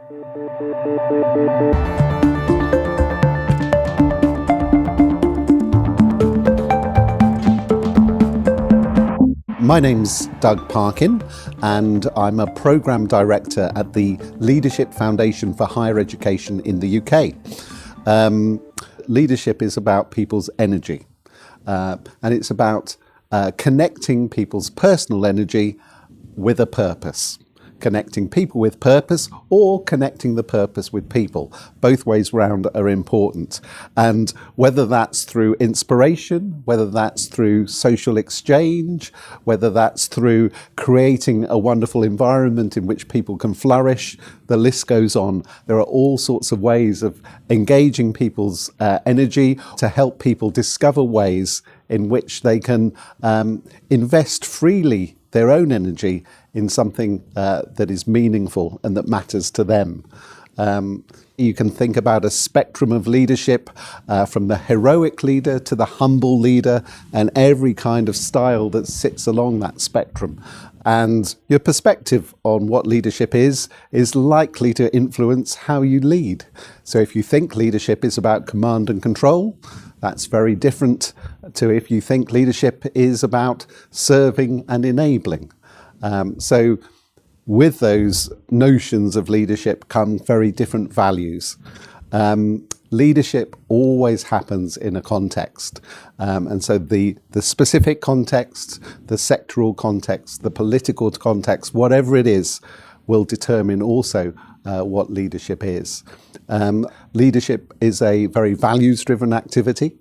My name's Doug Parkin, and I'm a Programme Director at the Leadership Foundation for Higher Education in the UK. Leadership is about people's energy, and it's about connecting people's personal energy with a purpose. Connecting people with purpose or connecting the purpose with people. Both ways round are important. And whether that's through inspiration, whether that's through social exchange, whether that's through creating a wonderful environment in which people can flourish, the list goes on. There are all sorts of ways of engaging people's energy to help people discover ways in which they can invest freely their own energy in something that is meaningful and that matters to them. You can think about a spectrum of leadership, from the heroic leader to the humble leader, and every kind of style that sits along that spectrum. And your perspective on what leadership is likely to influence how you lead. So if you think leadership is about command and control, that's very different to if you think leadership is about serving and enabling. So with those notions of leadership come very different values. Leadership always happens in a context. And so the specific context, the sectoral context, the political context, whatever it is, will determine also what leadership is. Leadership is a very values-driven activity.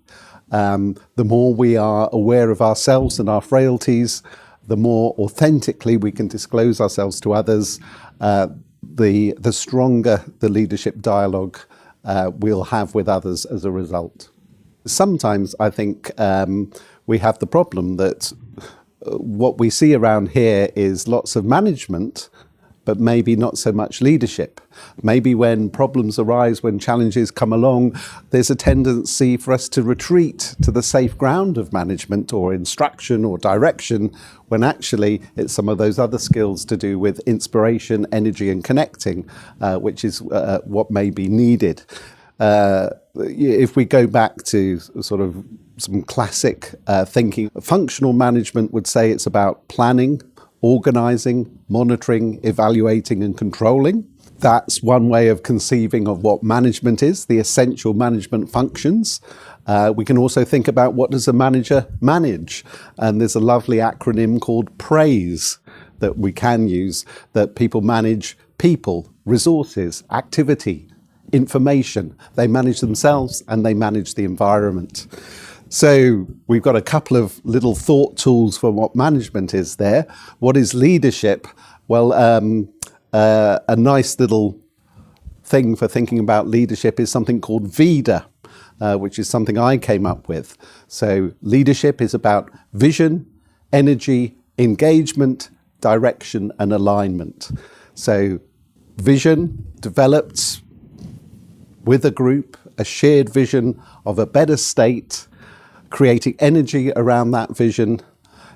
The more we are aware of ourselves and our frailties, the more authentically we can disclose ourselves to others, the stronger the leadership dialogue we'll have with others as a result. Sometimes I think we have the problem that what we see around here is lots of management, but maybe not so much leadership. Maybe when problems arise, when challenges come along, there's a tendency for us to retreat to the safe ground of management or instruction or direction, when actually it's some of those other skills to do with inspiration, energy and connecting, which is what may be needed. If we go back to sort of some classic thinking, functional management would say it's about planning, organising, monitoring, evaluating and controlling. That's one way of conceiving of what management is, the essential management functions. We can also think about what does a manager manage? And there's a lovely acronym called PRAISE that we can use, that people manage people, resources, activity, information. They manage themselves and they manage the environment. So we've got a couple of little thought tools for what management is there. What is leadership? Well, a nice little thing for thinking about leadership is something called VIDA, which is something I came up with. So leadership is about vision, energy, engagement, direction and alignment. So vision developed with a group, a shared vision of a better state, creating energy around that vision,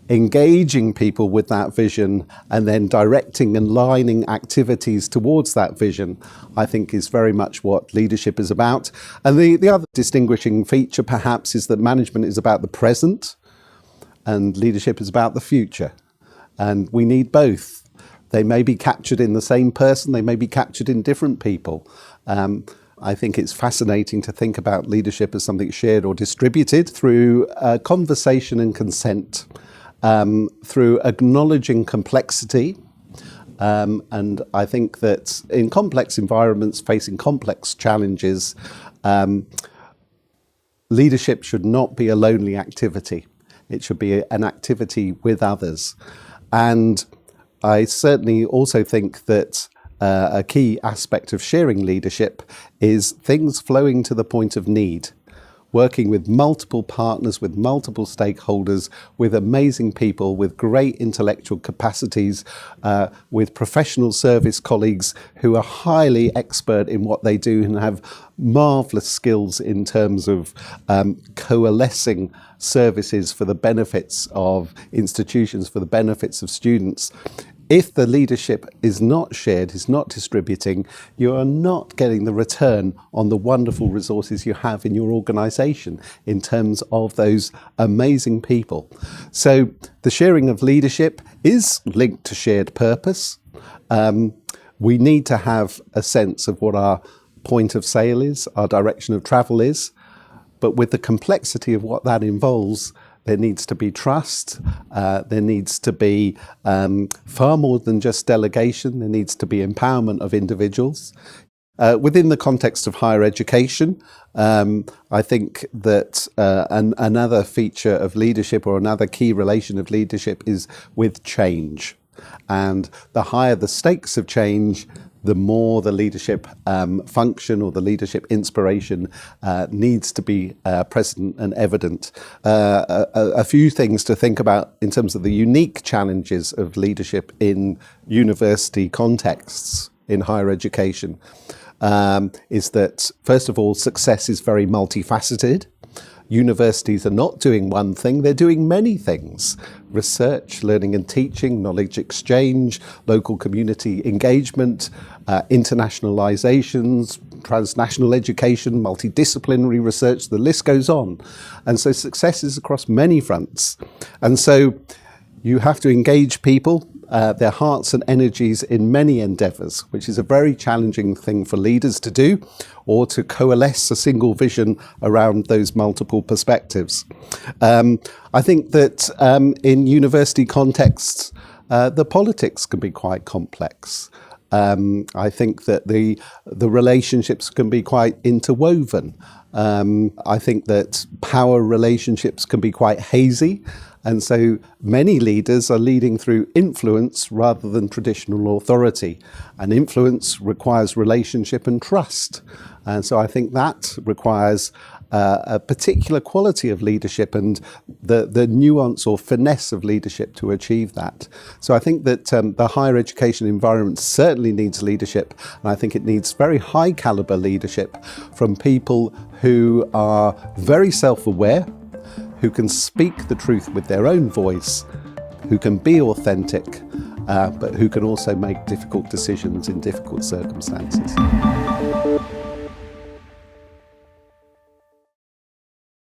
engaging people with that vision, and then directing and lining activities towards that vision, I think is very much what leadership is about. And the other distinguishing feature perhaps is that management is about the present and leadership is about the future. And we need both. They may be captured in the same person, they may be captured in different people. I think it's fascinating to think about leadership as something shared or distributed through conversation and consent, through acknowledging complexity. And I think that in complex environments facing complex challenges, leadership should not be a lonely activity. It should be an activity with others. And I certainly also think that a key aspect of sharing leadership is things flowing to the point of need. Working with multiple partners, with multiple stakeholders, with amazing people, with great intellectual capacities, with professional service colleagues who are highly expert in what they do and have marvellous skills in terms of coalescing services for the benefits of institutions, for the benefits of students. if the leadership is not shared, is not distributing, you are not getting the return on the wonderful resources you have in your organisation in terms of those amazing people. So the sharing of leadership is linked to shared purpose. We need to have a sense of what our point of sale is, our direction of travel is, but with the complexity of what that involves, there needs to be trust. There needs to be far more than just delegation. There needs to be empowerment of individuals. Within the context of higher education, I think that another feature of leadership, or another key relation of leadership, is with change. And the higher the stakes of change, the more the leadership function or the leadership inspiration needs to be present and evident. A few things to think about in terms of the unique challenges of leadership in university contexts in higher education is that, first of all, success is very multifaceted. Universities are not doing one thing, they're doing many things. Research, learning and teaching, knowledge exchange, local community engagement, internationalizations, transnational education, multidisciplinary research, the list goes on. And so success is across many fronts. And so you have to engage people, their hearts and energies in many endeavours, which is a very challenging thing for leaders to do, or to coalesce a single vision around those multiple perspectives. I think that in university contexts, the politics can be quite complex. I think that the relationships can be quite interwoven. I think that power relationships can be quite hazy. And so many leaders are leading through influence rather than traditional authority. And influence requires relationship and trust. And so I think that requires a particular quality of leadership and the nuance or finesse of leadership to achieve that. So I think that the higher education environment certainly needs leadership, and I think it needs very high caliber leadership from people who are very self-aware, who can speak the truth with their own voice, who can be authentic, but who can also make difficult decisions in difficult circumstances.